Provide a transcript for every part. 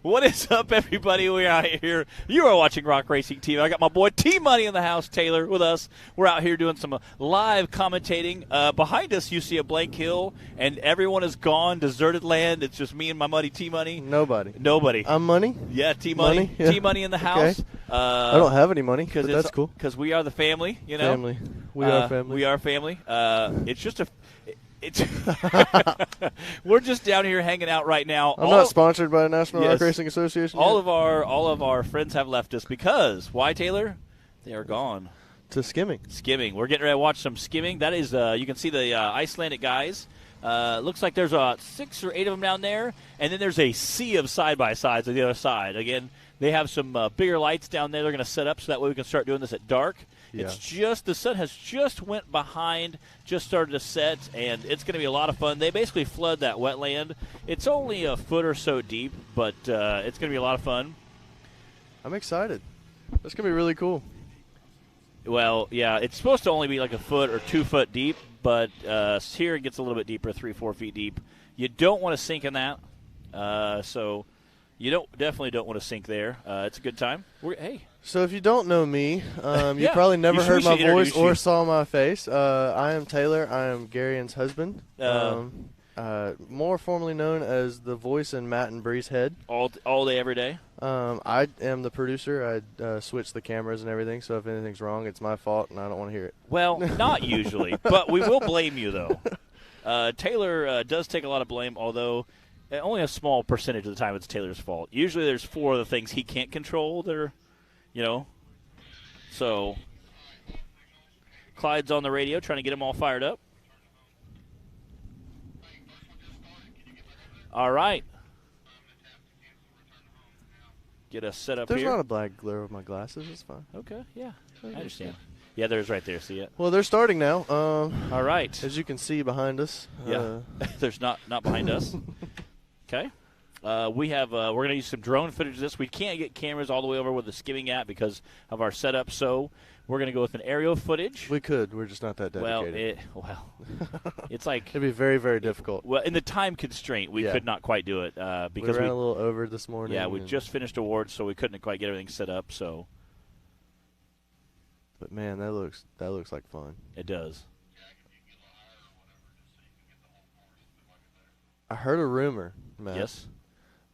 What is up, everybody? We're out here. You are watching Rock Racing TV. I got my boy T-Money in the house, Taylor, with us. We're out here doing some live commentating. Behind us, you see a blank hill, and everyone is gone, deserted land. It's just me and my buddy T-Money. Nobody. I'm Money? Yeah, T-Money. Yeah. T-Money in the house. Okay. I don't have any money, but that's cool. Because we are the family, you know. Family. We are family. We are family. It's just a... We're just down here hanging out right now. I'm not sponsored by the National Rock Racing Association. All of our friends have left us because why, Taylor? They are gone to skimming. We're getting ready to watch some skimming. That is, you can see the Icelandic guys. Looks like there's 6 or 8 of them down there, and then there's a sea of side by sides on the other side. Again, they have some bigger lights down there. They're going to set up so that way we can start doing this at dark. Yeah. It's just the sun has just went behind, just started to set, and it's going to be a lot of fun. They basically flood that wetland. It's only a foot or so deep, but it's going to be a lot of fun. I'm excited. That's going to be really cool. Well, yeah, it's supposed to only be like a foot or 2 foot deep, but here it gets a little bit deeper, 3-4 feet deep. You don't want to sink in that, so you definitely don't want to sink there. It's a good time. So if you don't know me, you probably never heard my voice or saw my face. I am Taylor. I am Garion's husband, more formally known as the voice in Matt and Bree's head. All day, every day? I am the producer. I switch the cameras and everything, so if anything's wrong, it's my fault, and I don't want to hear it. Well, not usually, but we will blame you, though. Taylor does take a lot of blame, although only a small percentage of the time it's Taylor's fault. Usually there's 4 of the things he can't control that are, so Clyde's on the radio trying to get them all fired up. All right. Get us set up There's here. not a black glare with my glasses. It's fine. Okay, yeah. I understand. Yeah, there's right there. See it? Well, they're starting now. All right. As you can see behind us. Yeah. There's not behind us. Okay. We're going to use some drone footage of this. We can't get cameras all the way over where the skimming at because of our setup, so we're going to go with an aerial footage. We could. We're just not that dedicated. It's like it'd be very, very difficult. Well, in the time constraint, we could not quite do it because we ran a little over this morning. Yeah, we just finished awards, so we couldn't quite get everything set up. So, but man, that looks like fun. It does. I heard a rumor, Matt. Yes.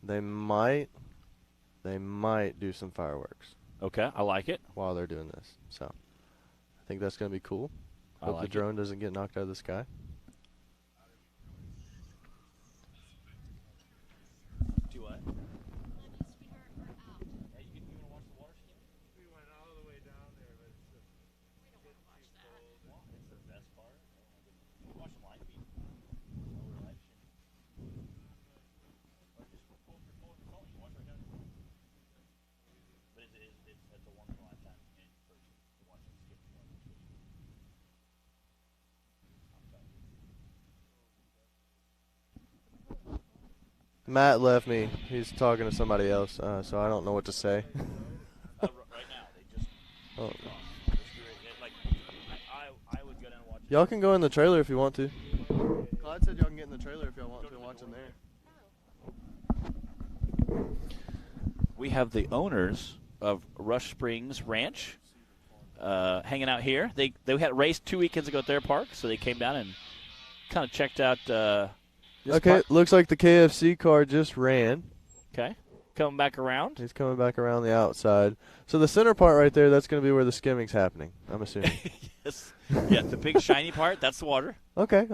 They might do some fireworks. Okay, I like it. While they're doing this. So I think that's going to be cool. Hope the drone doesn't get knocked out of the sky. Do what? Matt left me. He's talking to somebody else, so I don't know what to say. Right now, they just. Oh. I would go down and watch. Y'all can go in the trailer if you want to. Clyde said y'all can get in the trailer if y'all want to and watch them there. We have the owners of Rush Springs Ranch hanging out here. They had a race 2 weekends ago at their park, so they came down and kind of checked out. Looks like the KFC car just ran. Okay, coming back around. He's coming back around the outside. So the center part right there, that's going to be where the skimming's happening, I'm assuming. Yes. Yeah, the big shiny part, that's the water. Okay.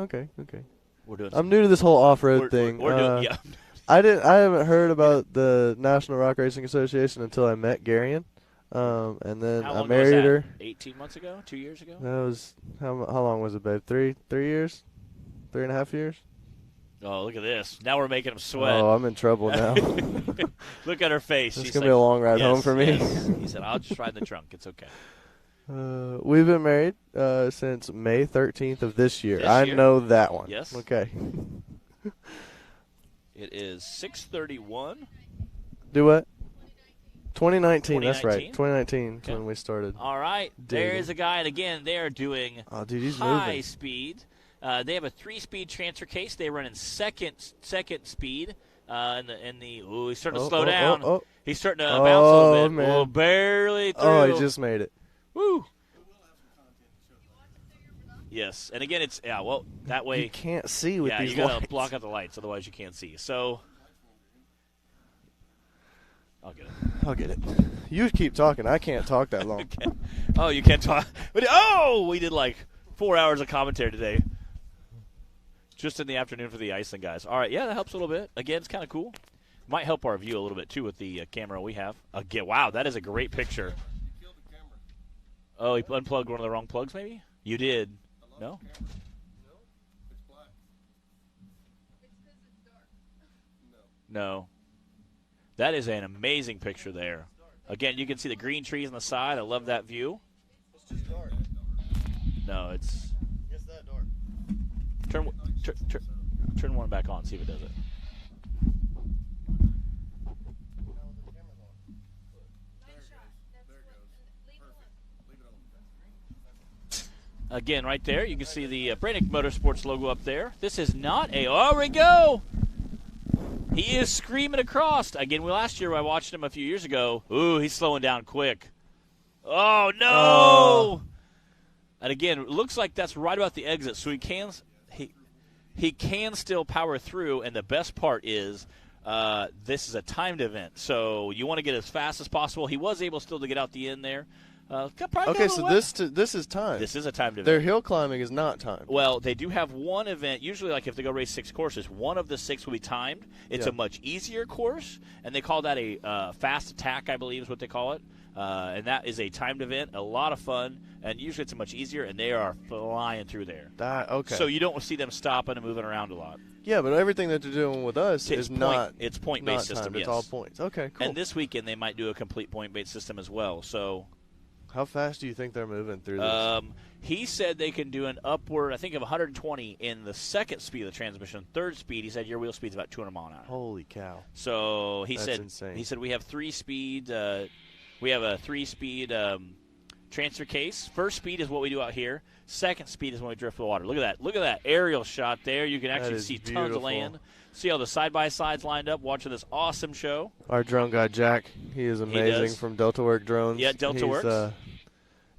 We're doing. I'm new to this whole off-road thing. We're doing, yeah. I haven't heard about the National Rock Racing Association until I met Garion. And then I married her. 18 months ago? 2 years ago? That was how long was it, babe? 3 years? 3.5 years? Oh, look at this. Now we're making him sweat. Oh, I'm in trouble now. Look at her face. It's going to be a long ride home for me. Yes. He said, I'll just ride in the trunk. It's okay. We've been married since May 13th of this year. I know that one. Yes. Okay. It is 6:31. Do what? 2019, that's right. 2019 is when we started. All right. Dating. There is a guy, and again, they are doing high speed. They have a 3-speed transfer case. They run in second speed. He's starting to slow down. He's starting to bounce a little bit. Man. Barely through. Oh, he just made it. Woo. Yes, and again, that way you can't see with these lights. Yeah, you got to lights. block out the lights, otherwise you can't see. So, I'll get it. I'll get it. You keep talking. I can't talk that long. Okay. Oh, you can't talk. We did like 4 hours of commentary today. Just in the afternoon for the Iceland guys. All right, that helps a little bit. Again, it's kind of cool. Might help our view a little bit, too, with the camera we have. Again, wow, that is a great picture. You killed the camera. Oh, he unplugged one of the wrong plugs, maybe? You did. No? No, it's black. It's because it's dark. No. That is an amazing picture there. Again, you can see the green trees on the side. I love that view. It's just dark. No, it's that dark. turn one back on. See if it does it. Nice shot. Leave it alone. Again, right there, you can see the Bandarikjunum Motorsports logo up there. This is not a... Oh, there we go! He is screaming across. Again, last year I watched him a few years ago. Ooh, he's slowing down quick. Oh, no! And again, it looks like that's right about the exit, so he can still power through, and the best part is this is a timed event, so you want to get as fast as possible. He was able still to get out the end there. Okay, so this is timed. This is a timed event. Their hill climbing is not timed. Well, they do have one event. Usually, like if they go race 6 courses, one of the 6 will be timed. It's a much easier course, and they call that a fast attack, I believe is what they call it. And that is a timed event, a lot of fun, and usually it's much easier, and they are flying through there. Okay. So you don't see them stopping and moving around a lot. Yeah, but everything that they're doing with us is not. It's point-based system, It's all points. Okay, cool. And this weekend they might do a complete point-based system as well. So, how fast do you think they're moving through this? He said they can do an upward, I think, of 120 in the second speed of the transmission. Third speed, he said your wheel speed's about 200 mile an hour. Holy cow! So That's insane. He said we have 3-speed. We have a 3-speed transfer case. First speed is what we do out here. Second speed is when we drift for the water. Look at that. Look at that aerial shot there. You can actually see tons of land. See all the side-by-sides lined up watching this awesome show. Our drone guy, Jack, he is amazing from Delta Work Drones. Yeah, Delta Works.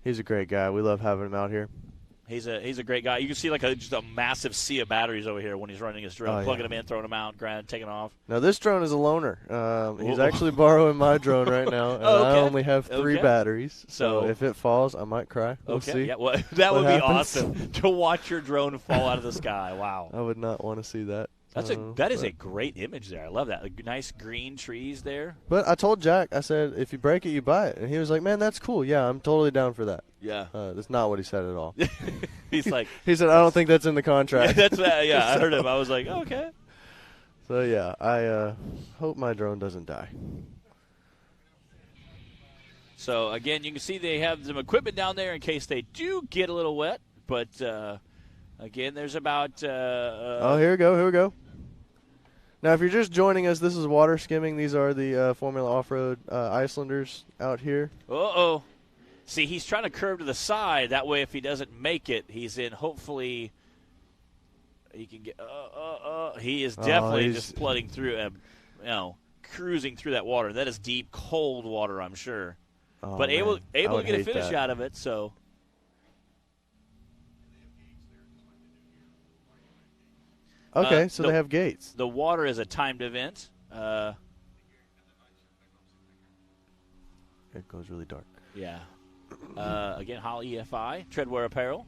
He's a great guy. We love having him out here. He's a great guy. You can see just a massive sea of batteries over here when he's running his drone, plugging them in, throwing them out, taking off. Now, this drone is a loaner. He's actually borrowing my drone right now, and I only have 3 batteries. So if it falls, I might cry. We'll see. Yeah, that would be awesome to watch your drone fall out of the sky. Wow. I would not want to see that. That is a great image there. I love that. Nice green trees there. But I told Jack, I said, if you break it, you buy it. And he was like, man, that's cool. Yeah, I'm totally down for that. Yeah. That's not what he said at all. He's like. He said, I don't think that's in the contract. I heard him. I was like, okay. So, yeah, I hope my drone doesn't die. So, again, you can see they have some equipment down there in case they do get a little wet. But, again, there's about. Here we go. Now, if you're just joining us, this is water skimming. These are the Formula Off-Road Icelanders out here. Uh-oh. See, he's trying to curve to the side. That way, if he doesn't make it, he's in. Hopefully, he can get. He is definitely just flooding through, cruising through that water. That is deep, cold water, I'm sure. But able to get a finish out of it, so. Okay, so they have gates. The water is a timed event. It goes really dark. Yeah. Again, Hall EFI, Treadwear Apparel.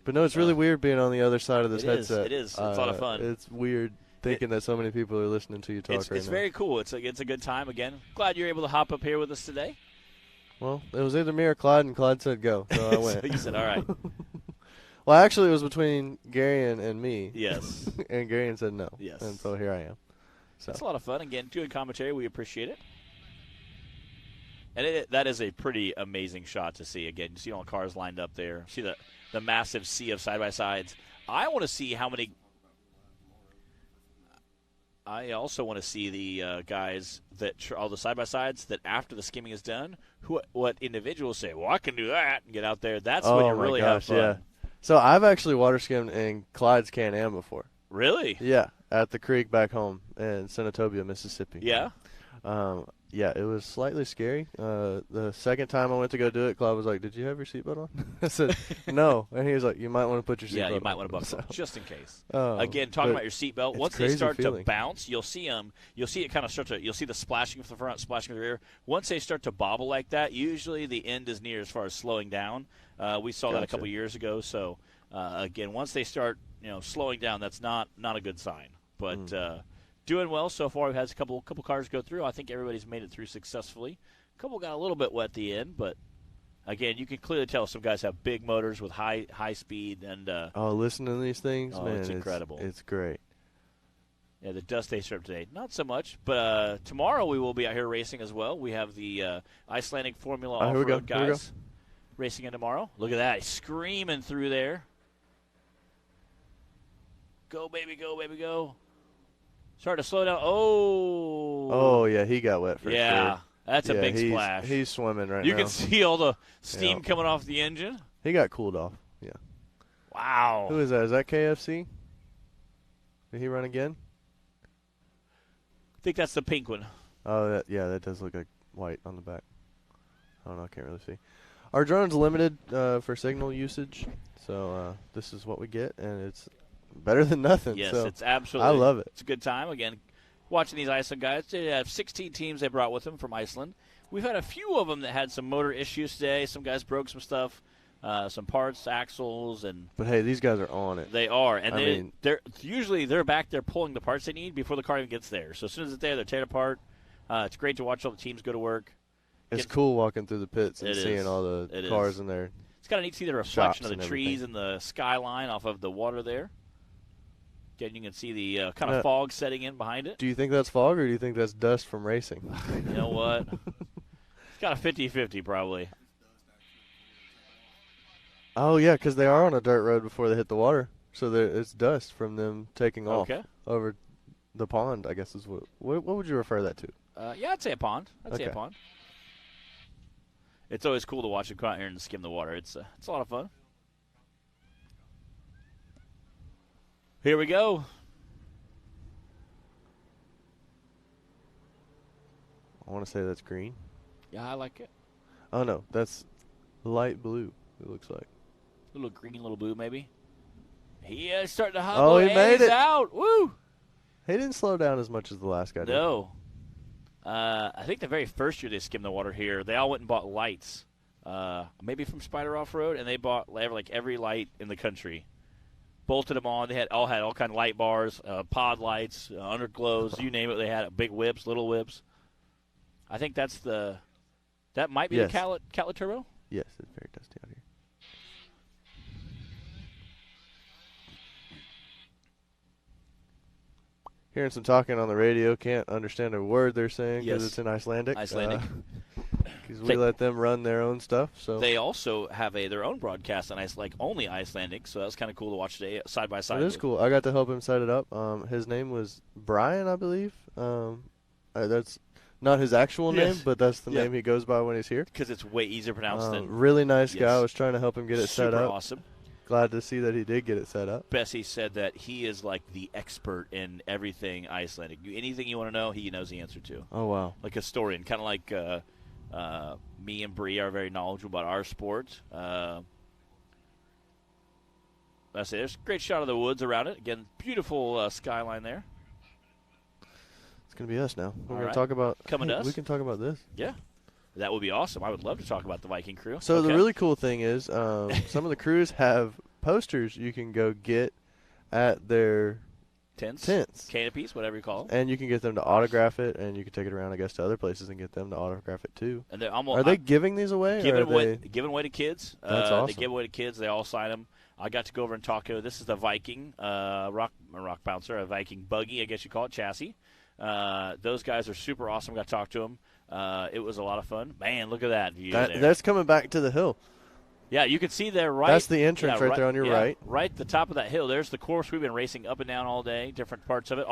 But no, it's really weird being on the other side of this headset. It is. It's a lot of fun. It's weird thinking that so many people are listening to you talk right now. It's very cool. It's a good time. Again, glad you're able to hop up here with us today. Well, it was either me or Clyde, and Clyde said go, so I went. So you said, all right. Well, actually, it was between Garion and me. Yes. And Garion said no. Yes. And so here I am. So. It's a lot of fun. Again, good commentary. We appreciate it. And that is a pretty amazing shot to see. Again, you see all the cars lined up there. See the massive sea of side-by-sides. I want to see how many – I also want to see the guys all the side-by-sides that after the skimming is done, what individuals say, well, I can do that and get out there. That's when you really have fun. Yeah. So I've actually water skimmed in Clyde's Can-Am before. Really? Yeah, at the creek back home in Senatobia, Mississippi. Yeah. Yeah, it was slightly scary. The second time I went to go do it, Clyde was like, "Did you have your seatbelt on?" I said, "No," and he was like, "You might want to put your seatbelt on." Yeah, you might want to buckle just in case. Oh, Again, talking about your seatbelt, once they crazy start feeling. to bounce, you'll see them. You'll see it kind of start to. You'll see the splashing from the front, splashing from the rear. Once they start to bobble like that, usually the end is near as far as slowing down. We saw that a couple years ago. So again, once they start, slowing down, that's not a good sign. But doing well so far. We've had a couple cars go through. I think everybody's made it through successfully. A couple got a little bit wet at the end, but again, you can clearly tell some guys have big motors with high speed. And listening to these things, man, it's incredible. It's great. Yeah, the dust they served today, not so much. But tomorrow we will be out here racing as well. We have the Icelandic Formula Off-Road guys racing in tomorrow. Look at that, screaming through there. Go, baby, go, baby, go. Starting to slow down. Oh, yeah, he got wet for sure. Yeah, that's a big splash. He's swimming right now. You can see all the steam coming off the engine. He got cooled off, yeah. Wow. Who is that? Is that KFC? Did he run again? I think that's the pink one. Oh, that does look like white on the back. I don't know, I can't really see. Our drone's limited for signal usage, so this is what we get, and it's better than nothing. Yes, so it's absolutely. I love it. It's a good time. Again, watching these Iceland guys. They have 16 teams they brought with them from Iceland. We've had a few of them that had some motor issues today. Some guys broke some stuff, some parts, axles, and. But hey, these guys are on it. They are, and they're usually back there pulling the parts they need before the car even gets there. So as soon as it's there, they're tearing apart. It's great to watch all the teams go to work. It's cool walking through the pits and seeing all the cars in there. It's kind of neat to see the reflection of the trees and the skyline off of the water there. Again, you can see the kind of fog setting in behind it. Do you think that's fog, or do you think that's dust from racing? You know what? It's got a 50-50 probably. Oh, yeah, because they are on a dirt road before they hit the water. So it's dust from them taking off over the pond, I guess is what would you refer that to? Yeah, I'd say a pond. I'd say a pond. It's always cool to watch them come out here and skim the water. It's a lot of fun. Here we go. I want to say that's green. Yeah, I like it. Oh, no, that's light blue, it looks like. A little green, little blue, maybe. He is starting to hobble. Oh, he made it. Out. Woo! He didn't slow down as much as the last guy did. No. I think the very first year they skimmed the water here, they all went and bought lights, maybe from Spider Off-Road, and they bought every light in the country. Bolted them on. They all had all kind of light bars, pod lights, underglows, you name it. They had big whips, little whips. I think that might be the Catlett Turbo. Yes, it's very dusty out here. Hearing some talking on the radio, can't understand a word they're saying because it's in Icelandic. Because we let them run their own stuff. So they also have their own broadcast on only Icelandic. So that's kind of cool to watch today, side by side. It is cool. I got to help him set it up. His name was Brian, I believe. That's not his actual name, but that's the name he goes by when he's here. Because it's way easier pronounced than. Really nice guy. I was trying to help him get it set up. Super awesome. Glad to see that he did get it set up. Bessie said that he is like the expert in everything Icelandic. Anything you want to know, he knows the answer to. Oh, wow. Like a historian, kind of like me and Bree are very knowledgeable about our sport. I say there's a great shot of the woods around it. Again, beautiful skyline there. It's going to be us now. We're going to talk about coming to us. We can talk about this. Yeah. That would be awesome. I would love to talk about the Viking crew. So the really cool thing is some of the crews have posters you can go get at their tents, canopies, whatever you call them. And you can get them to autograph it, and you can take it around, I guess, to other places and get them to autograph it too. And are they giving these away? Giving away to kids. That's awesome. They give away to kids. They all sign them. I got to go over and talk to. This is the Viking rock bouncer, a Viking buggy, I guess you call it, chassis. Those guys are super awesome. Got to talk to them. It was a lot of fun. Man, look at that view there. That's coming back to the hill. Yeah, you can see there right. That's the entrance right there on your right. Right at the top of that hill. There's the course we've been racing up and down all day, different parts of it.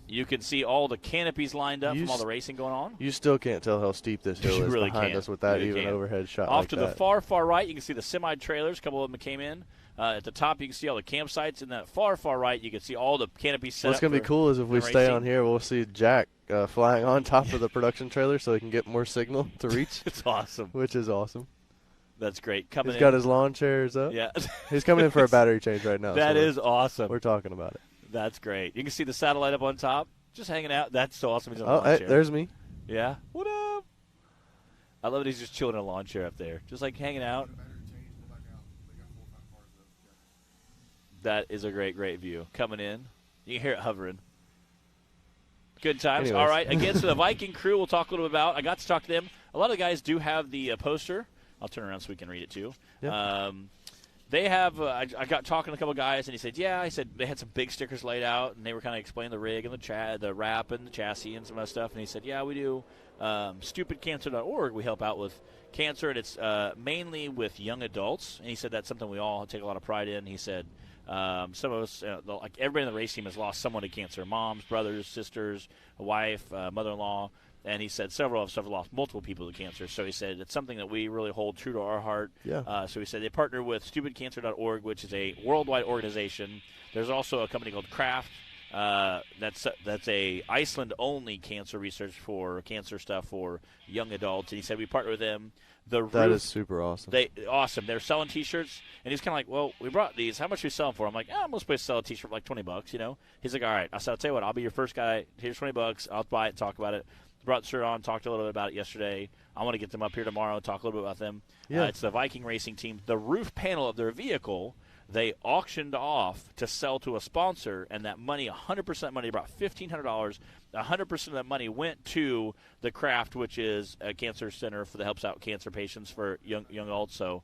You can see all the canopies lined up from all the racing going on. You still can't tell how steep this hill is really behind us with that overhead shot. Off like to that. the far, far right, you can see the semi-trailers. A couple of them came in. At the top, you can see all the campsites. In that far, far right, you can see all the canopies set What's going to be cool is if we stay on here, we'll see Jack flying on top of the production trailer so he can get more signal to reach. It's awesome. Which is awesome. That's great. He's got his lawn chairs up. Yeah. He's coming in for a battery change right now. That is awesome. We're talking about it. That's great. You can see the satellite up on top, just hanging out. That's so awesome. He's on a lawn chair. There's me. Yeah. What up? I love it. He's just chilling in a lawn chair up there, just like hanging out. That is a great, great view. Coming in. You can hear it hovering. Good times. Anyways. All right. Again, so the Viking crew we'll talk a little bit about. I got to talk to them. A lot of the guys do have the poster. I'll turn around so we can read it too. Yeah. They have, I got talking to a couple of guys, and he said, he said they had some big stickers laid out, and they were kind of explaining the rig and the wrap and the chassis and some of that stuff. And he said, we do stupidcancer.org. We help out with cancer, and it's mainly with young adults. And he said that's something we all take a lot of pride in. He said some of us, like everybody in the race team has lost someone to cancer, moms, brothers, sisters, a wife, mother-in-law. And he said several of us have lost multiple people to cancer. So he said it's something that we really hold true to our heart. Yeah. So he said they partner with stupidcancer.org, which is a worldwide organization. There's also a company called Kraft. That's a Iceland-only cancer research for cancer stuff for young adults. And he said we partner with them. That is super awesome. Awesome. They're selling T-shirts, and he's kind of like, well, we brought these. How much are we selling for? I'm like, most places sell a T-shirt for like $20, you know. He's like, all right. I said, I'll tell you what, I'll be your first guy. Here's $20. I'll buy it, talk about it. Brought the shirt on, talked a little bit about it yesterday. I want to get them up here tomorrow, talk a little bit about them. Yeah. It's the Viking racing team. The roof panel of their vehicle, they auctioned off to sell to a sponsor, and that money, 100% money, about $1,500, 100% of that money went to the Kraft, which is a cancer center that helps out cancer patients for young adults. So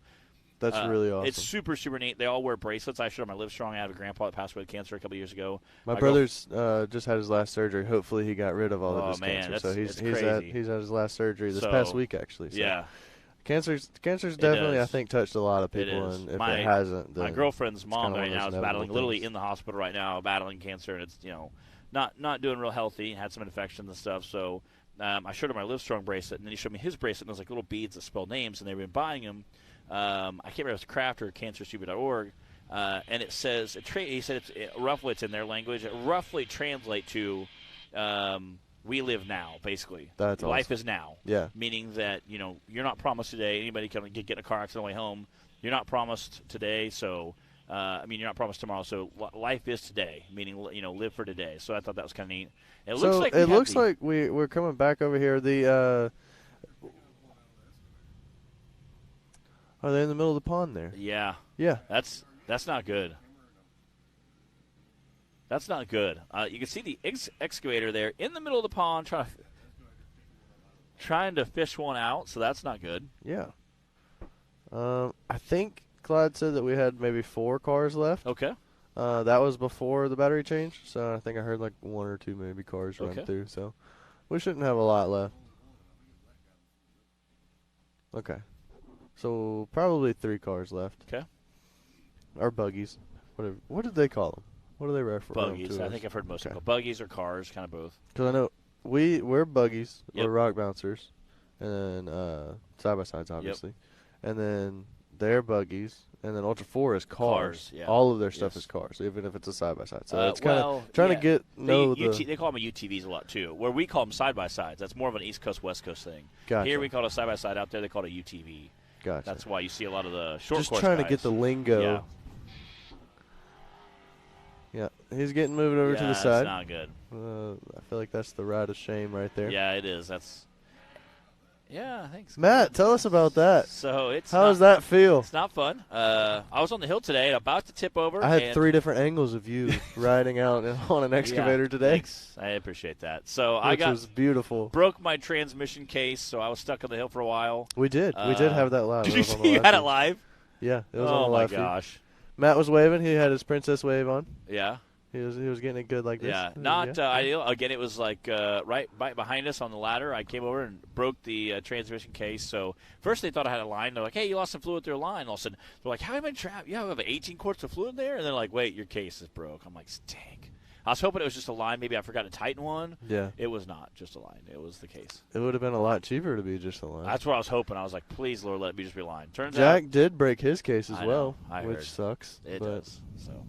that's really awesome. It's super, super neat. They all wear bracelets. I showed them my Livestrong. I have a grandpa that passed away with cancer a couple years ago. My brother's just had his last surgery. Hopefully he got rid of all of his cancer. So he's had his last surgery this past week, actually. So. Yeah. Cancer's definitely, I think, touched a lot of people, and if it hasn't, then my girlfriend's mom right now is battling, literally in the hospital right now, battling cancer, and it's not doing real healthy. Had some infections and stuff. So I showed him my Livestrong bracelet, and then he showed me his bracelet, and there's like little beads that spell names, and they've been buying them. I can't remember if it's Kraft or cancerstupid.org, and it says he said roughly it's in their language. It roughly translates to we live now, basically. That's life awesome. Is now. Yeah. Meaning that you're not promised today. Anybody can get in a car accident on the way home. You're not promised today, so you're not promised tomorrow. So life is today, meaning live for today. So I thought that was kind of neat. It looks like we're coming back over here. Are they in the middle of the pond there? Yeah. Yeah. That's not good. That's not good. You can see the excavator there in the middle of the pond trying to fish one out, so that's not good. Yeah. I think Clyde said that we had maybe 4 cars left. Okay. That was before the battery change, so I think I heard like 1 or 2 maybe cars run through, so we shouldn't have a lot left. Okay. So probably 3 cars left. Okay. Or buggies. What did they call them? What do they refer to? Buggies. I think I've heard most of them. Buggies or cars, kind of both. Because I know we're buggies, Yep. we're rock bouncers, and then side-by-sides, obviously. Yep. And then they're buggies, and then Ultra 4 is cars. Yeah. All of their stuff is cars, even if it's a side-by-side. So it's kind of trying to they call them UTVs a lot, too, where we call them side-by-sides. That's more of an East Coast, West Coast thing. Gotcha. Here we call it a side-by-side. Out there they call it a UTV. Gotcha. That's why you see a lot of the short just course trying guys. to get the lingo. Yeah. Yeah, he's getting moved over to the side. That's not good. I feel like that's the ride of shame right there. Yeah, it is. Thanks. Matt, tell us about that. So how does that feel? It's not fun. I was on the hill today, about to tip over. I had 3 different angles of you riding out on an excavator today. Thanks. I appreciate that. So Which was beautiful. Broke my transmission case, so I was stuck on the hill for a while. We did have that live. Did you see you had it live? Yeah, it was on the live feed. Oh my gosh. Matt was waving. He had his princess wave on. Yeah. He was getting it good like this. Yeah, not ideal. Again, it was like right behind us on the ladder. I came over and broke the transmission case. So first they thought I had a line. They're like, "Hey, you lost some fluid through a line." All of a sudden, they're like, "How have you been trapped? Yeah, we have 18 quarts of fluid there." And they're like, "Wait, your case is broke." I'm like, "Stink." I was hoping it was just a line. Maybe I forgot to tighten one. Yeah. It was not just a line. It was the case. It would have been a lot cheaper to be just a line. That's what I was hoping. I was like, please, Lord, let it be just be a line. Turns out Jack did break his case as well, I which heard. sucks. It does. So,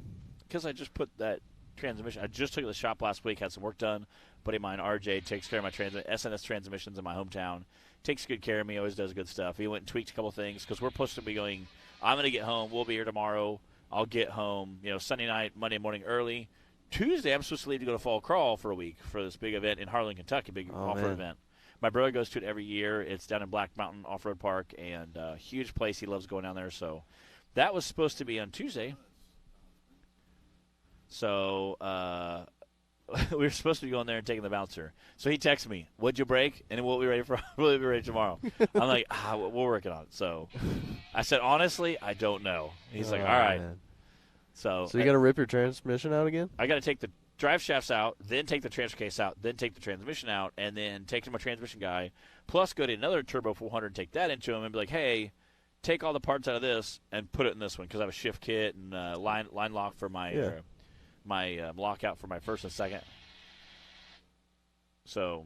because I just put that transmission, I just took it to the shop last week, had some work done. Buddy of mine, RJ, takes care of my SNS transmissions in my hometown. Takes good care of me, always does good stuff. He went and tweaked a couple things because we're supposed to be going. I'm going to get home. We'll be here tomorrow. I'll get home, Sunday night, Monday morning early. Tuesday, I'm supposed to leave to go to Fall Crawl for a week for this big event in Harlan, Kentucky, big off-road event. My brother goes to it every year. It's down in Black Mountain Off-Road Park, and huge place. He loves going down there. So that was supposed to be on Tuesday. So we were supposed to be going there and taking the bouncer. So he texted me, "What'd you break? And we'll be ready we'll be ready tomorrow." I'm like, we're working on it. So I said, honestly, I don't know. He's like, all right. Man. So you got to rip your transmission out again? I got to take the drive shafts out, then take the transfer case out, then take the transmission out, and then take to my transmission guy, plus go to another Turbo 400 and take that into him and be like, hey, take all the parts out of this and put it in this one because I have a shift kit and line lock for my lockout for my first and second. So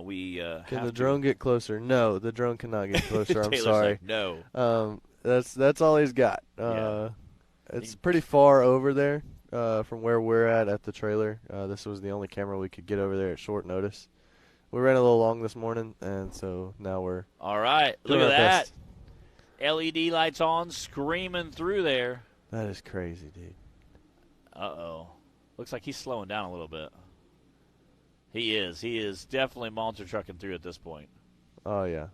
we can the drone get closer? No, the drone cannot get closer. I'm Taylor sorry. Said no. That's all he's got. It's pretty far over there from where we're at the trailer. This was the only camera we could get over there at short notice. We ran a little long this morning, and so now we're all right. Look at that. LED lights on, screaming through there. That is crazy, dude. Uh-oh. Looks like he's slowing down a little bit. He is. He is definitely monster trucking through at this point. Oh, yeah.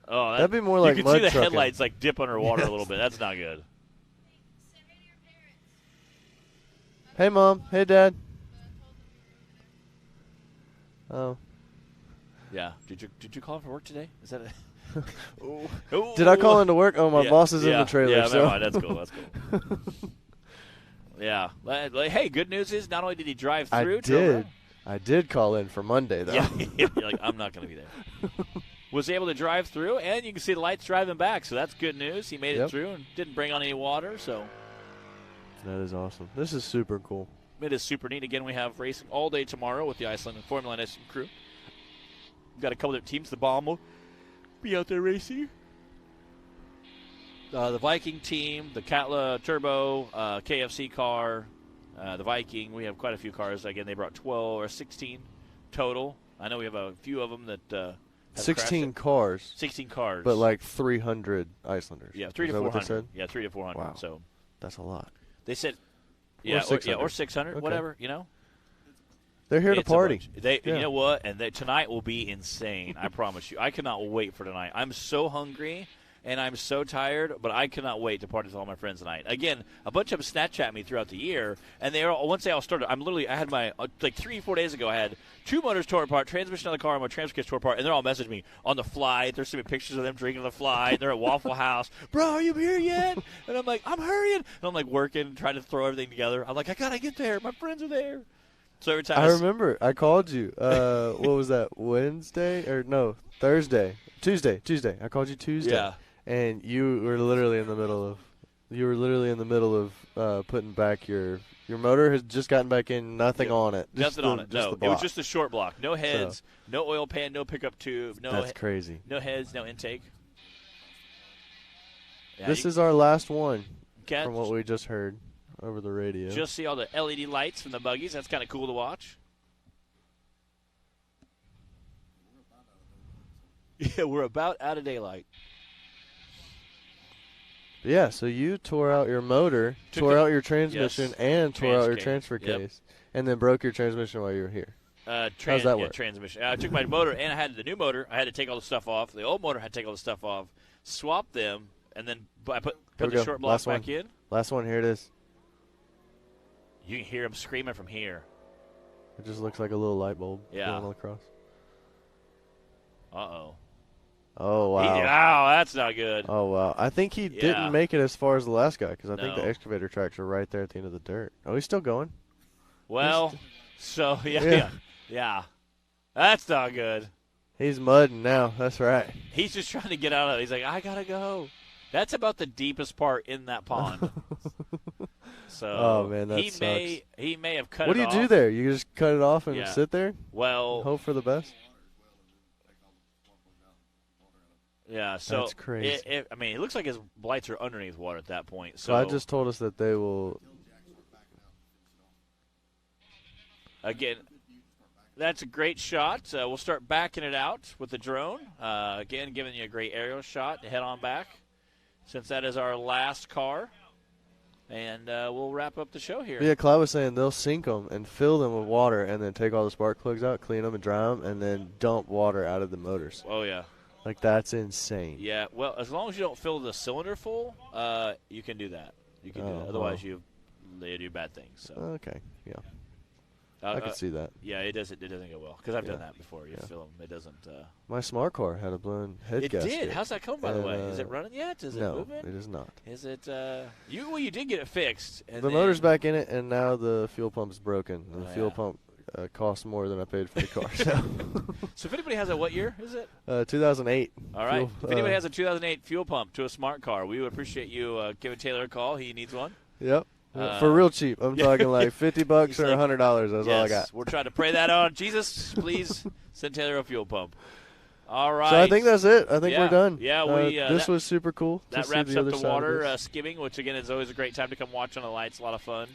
Oh, that'd be more like you can mud see the trucking. Headlights like dip underwater a little bit. That's not good. Hey, Mom. Hey, Dad. Oh. Yeah. Did you call him for work today? Is that a Ooh. Did I call into work? Oh, my boss is in the trailer. Yeah, so. never mind. That's cool. That's cool. Yeah. Hey, good news is not only did he drive through. I did call in for Monday, though. Yeah. You're like, I'm not going to be there. Was able to drive through, and you can see the lights driving back, so that's good news. He made it through and didn't bring on any water, so. That is awesome. This is super cool. It is super neat. Again, we have racing all day tomorrow with the Iceland and Formula 1 crew. We've got a couple of teams. The Bomb will be out there racing. The Viking team, the Catla Turbo, KFC car, the Viking. We have quite a few cars. Again, they brought 12 or 16 total. I know we have a few of them that 16 cars. 16 cars. But like 300 Icelanders. Yeah, 300 to 400. Yeah, 300 to 400. Wow. So that's a lot. They said, or 600, okay. Whatever, They're here to party. You know what? And tonight will be insane. I promise you. I cannot wait for tonight. I'm so hungry and I'm so tired, but I cannot wait to party with all my friends tonight. Again, a bunch of them Snapchat me throughout the year, and once they all started, I had my, like 3-4 days ago, I had 2 motors tore apart, transmission on the car, and my transfer case tore apart, and they're all messaging me on the flight. They're sending me pictures of them drinking on the flight. They're at Waffle House. Bro, are you here yet? And I'm like, I'm hurrying. And I'm like working, trying to throw everything together. I'm like, I got to get there. My friends are there. So every time I remember, I called you. What was that, Wednesday? Or no, Thursday. Tuesday. I called you Tuesday. Yeah. And you were literally in the middle of putting back your motor has just gotten back in, nothing on it. Nothing on it. No, it was just a short block. No heads, no oil pan, no pickup tube. That's crazy. No heads, no intake. Yeah, this is our last one from what we just heard over the radio. Just see all the LED lights from the buggies. That's kind of cool to watch. Yeah, we're about out of daylight. Yeah, so you tore out your motor, tore out your transmission, and tore out your transfer case, and then broke your transmission while you were here. How's that work? Transmission. I took my motor, and I had the new motor. I had to take all the stuff off. The old motor, I had to take all the stuff off, swap them, and then I put the short block back in. Last one, here it is. You can hear them screaming from here. It just looks like a little light bulb going across. Uh-oh. Oh, wow. Wow, that's not good. Oh, wow. I think he didn't make it as far as the last guy because I think the excavator tracks are right there at the end of the dirt. Oh, he's still going. Well, yeah. That's not good. He's mudding now. That's right. He's just trying to get out of it. He's like, I got to go. That's about the deepest part in that pond. So oh man, that he sucks. may have cut what it do off. you do there? You just cut it off and sit there? Well, hope for the best. Yeah, so that's crazy. I mean, it looks like his blights are underneath water at that point. So I just told us that they will. Again, that's a great shot. We'll start backing it out with the drone. Again, giving you a great aerial shot to head on back, since that is our last car. And we'll wrap up the show here. Yeah, Clyde was saying they'll sink them and fill them with water and then take all the spark plugs out, clean them and dry them, and then dump water out of the motors. Oh, yeah. Like, that's insane. Yeah, well, as long as you don't fill the cylinder full, you can do that. You can do that. Otherwise, they do bad things. So. Okay, yeah. I could see that. Yeah, it doesn't go well because I've done that before. You fill them, it doesn't. My smart car had a blown head gasket. It did. How's that coming, by the way? Is it running yet? Is it moving? No, it is not. Is it? You did get it fixed. And the motor's back in it, and now the fuel pump's broken. The fuel pump costs more than I paid for the car. So if anybody has a, what year is it? 2008. All right. If anybody has a 2008 fuel pump to a smart car, we would appreciate you giving Taylor a call. He needs one. Yep. For real cheap. I'm talking like $50 or $100. That's all I got. We're trying to pray that on. Jesus, please send Taylor a fuel pump. All right. So I think that's it. I think we're done. Yeah, this was super cool. That wraps up the water skimming, which, again, is always a great time to come watch on the lights. A lot of fun.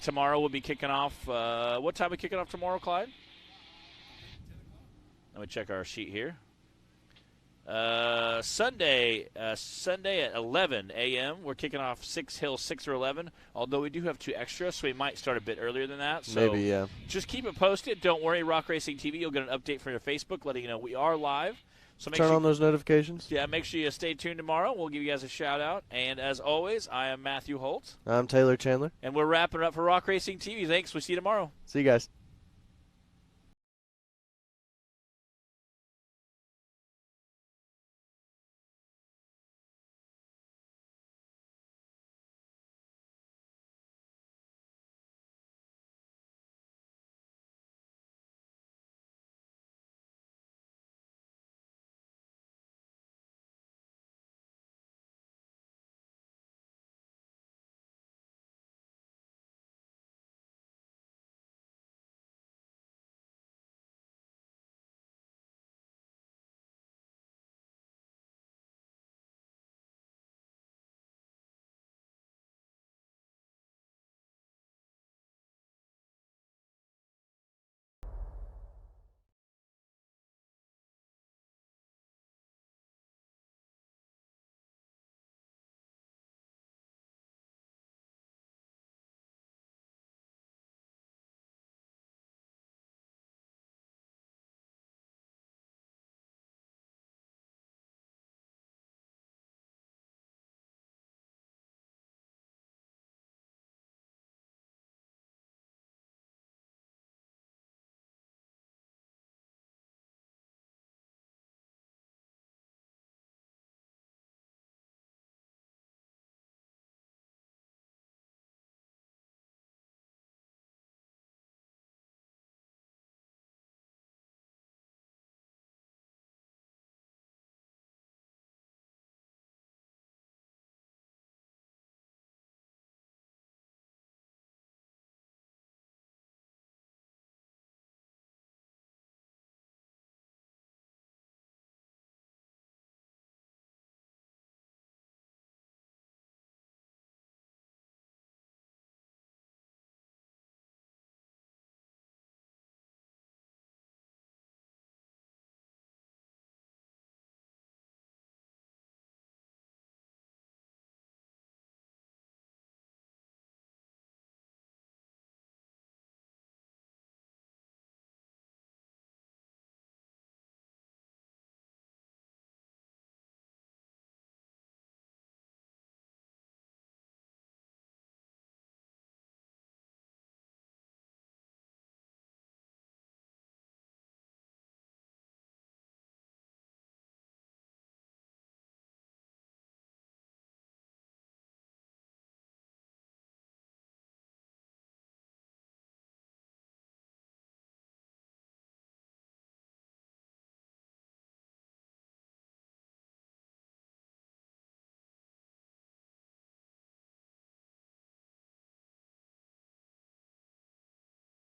Tomorrow we'll be kicking off. What time are we kicking off tomorrow, Clyde? Let me check our sheet here. Sunday at 11 a.m. We're kicking off 6 Hills 6 or 11, although we do have 2 extras, so we might start a bit earlier than that. So maybe, yeah. Just keep it posted. Don't worry, Rock Racing TV, you'll get an update from your Facebook letting you know we are live. So Turn on those notifications. Yeah, make sure you stay tuned tomorrow. We'll give you guys a shout-out. And as always, I am Matthew Holt. I'm Taylor Chandler. And we're wrapping it up for Rock Racing TV. Thanks. We'll see you tomorrow. See you guys.